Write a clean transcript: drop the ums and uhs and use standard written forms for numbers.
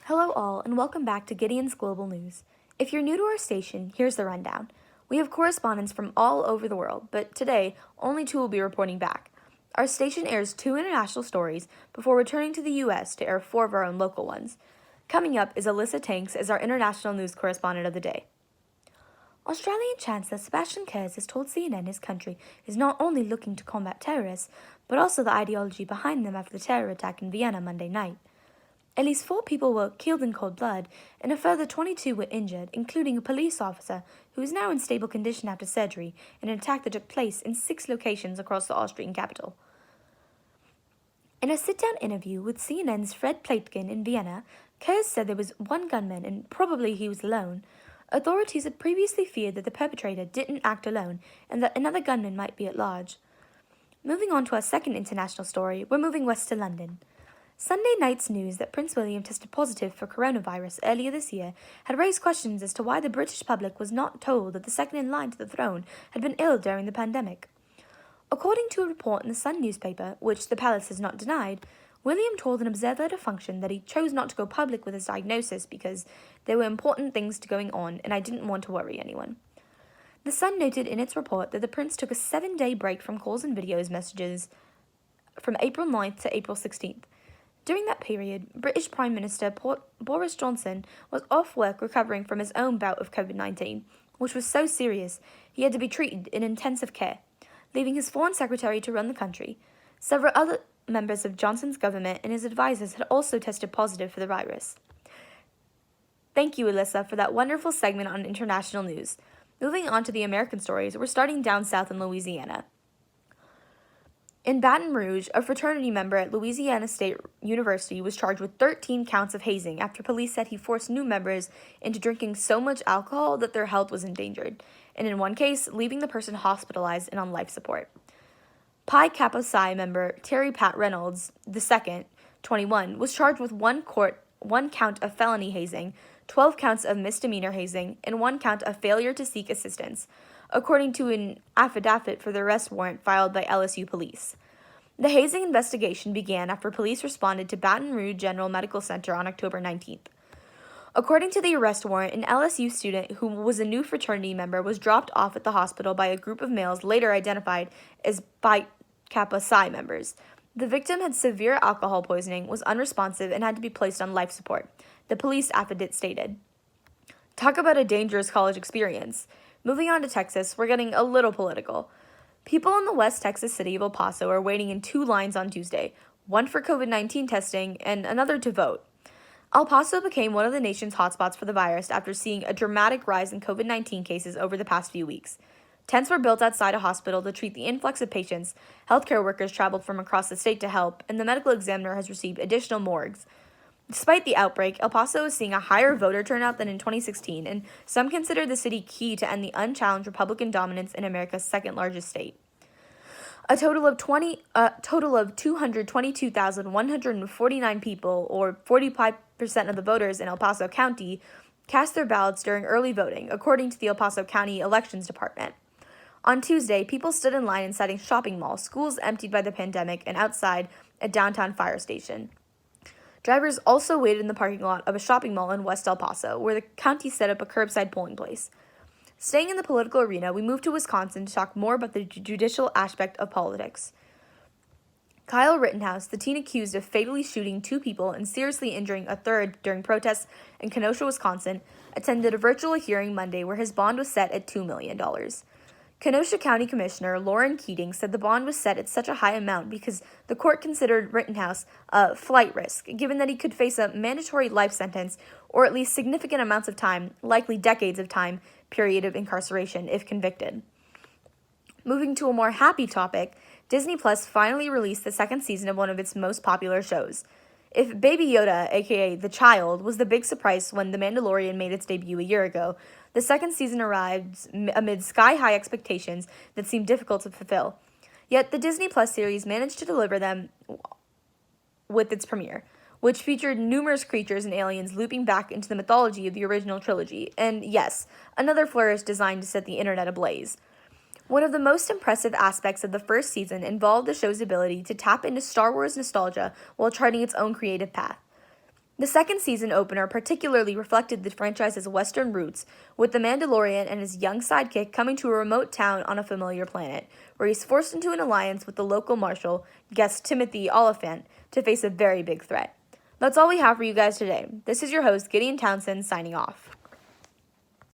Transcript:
Hello all, and welcome back to Gideon's Global News. If you're new to our station, here's the rundown. We have correspondents from all over the world, but today, only two will be reporting back. Our station airs 2 international stories before returning to the U.S. to air 4 of our own local ones. Coming up is Alyssa Tanks as our international news correspondent of the day. Australian Chancellor Sebastian Kurz has told CNN his country is not only looking to combat terrorists, but also the ideology behind them after the terror attack in Vienna Monday night. At least 4 people were killed in cold blood, and a further 22 were injured, including a police officer who is now in stable condition after surgery in an attack that took place in 6 locations across the Austrian capital. In a sit-down interview with CNN's Fred Pleitgen in Vienna, Kurz said there was one gunman and probably he was alone. Authorities had previously feared that the perpetrator didn't act alone and that another gunman might be at large. Moving on to our second international story, we're moving west to London. Sunday night's news that Prince William tested positive for coronavirus earlier this year had raised questions as to why the British public was not told that the second in line to the throne had been ill during the pandemic. According to a report in the Sun newspaper, which the palace has not denied, William told an observer at a function that he chose not to go public with his diagnosis because there were important things going on and I didn't want to worry anyone. The Sun noted in its report that the prince took a 7-day break from calls and videos messages from April 9th to April 16th. During that period, British Prime Minister Boris Johnson was off work recovering from his own bout of COVID-19, which was so serious he had to be treated in intensive care, leaving his Foreign Secretary to run the country. Several other members of Johnson's government and his advisors had also tested positive for the virus. Thank you, Alyssa, for that wonderful segment on international news. Moving on to the American stories, we're starting down south in Louisiana. In Baton Rouge, a fraternity member at Louisiana State University was charged with 13 counts of hazing after police said he forced new members into drinking so much alcohol that their health was endangered, and in one case, leaving the person hospitalized and on life support. Pi Kappa Psi member Terry Pat Reynolds II, 21, was charged with one count of felony hazing, 12 counts of misdemeanor hazing, and 1 count of failure to seek assistance, according to an affidavit for the arrest warrant filed by LSU police. The hazing investigation began after police responded to Baton Rouge General Medical Center on October 19th. According to the arrest warrant, an LSU student who was a new fraternity member was dropped off at the hospital by a group of males later identified as Pi Kappa Psi members. The victim had severe alcohol poisoning, was unresponsive, and had to be placed on life support, the police affidavit stated. Talk about a dangerous college experience. Moving on to Texas, we're getting a little political. People in the West Texas city of El Paso are waiting in 2 lines on Tuesday, one for COVID-19 testing and another to vote. El Paso became one of the nation's hotspots for the virus after seeing a dramatic rise in COVID-19 cases over the past few weeks. Tents were built outside a hospital to treat the influx of patients, healthcare workers traveled from across the state to help, and the medical examiner has received additional morgues. Despite the outbreak, El Paso is seeing a higher voter turnout than in 2016, and some consider the city key to end the unchallenged Republican dominance in America's second largest state. A total of 222,149 people, or 45% of the voters in El Paso County, cast their ballots during early voting, according to the El Paso County Elections Department. On Tuesday, people stood in line inside a shopping mall, schools emptied by the pandemic, and outside a downtown fire station. Drivers also waited in the parking lot of a shopping mall in West El Paso, where the county set up a curbside polling place. Staying in the political arena, we move to Wisconsin to talk more about the judicial aspect of politics. Kyle Rittenhouse, the teen accused of fatally shooting 2 people and seriously injuring a third during protests in Kenosha, Wisconsin, attended a virtual hearing Monday where his bond was set at $2 million. Kenosha County Commissioner Lauren Keating said the bond was set at such a high amount because the court considered Rittenhouse a flight risk, given that he could face a mandatory life sentence or at least significant amounts of time, likely decades of time, period of incarceration if convicted. Moving to a more happy topic, Disney Plus finally released the 2nd season of one of its most popular shows. If Baby Yoda, aka The Child, was the big surprise when The Mandalorian made its debut a year ago, the 2nd season arrived amid sky-high expectations that seemed difficult to fulfill. Yet the Disney Plus series managed to deliver them with its premiere, which featured numerous creatures and aliens looping back into the mythology of the original trilogy, and yes, another flourish designed to set the internet ablaze. One of the most impressive aspects of the first season involved the show's ability to tap into Star Wars nostalgia while charting its own creative path. The second season opener particularly reflected the franchise's Western roots, with the Mandalorian and his young sidekick coming to a remote town on a familiar planet, where he's forced into an alliance with the local marshal, guest Timothy Oliphant, to face a very big threat. That's all we have for you guys today. This is your host, Gideon Townsend, signing off.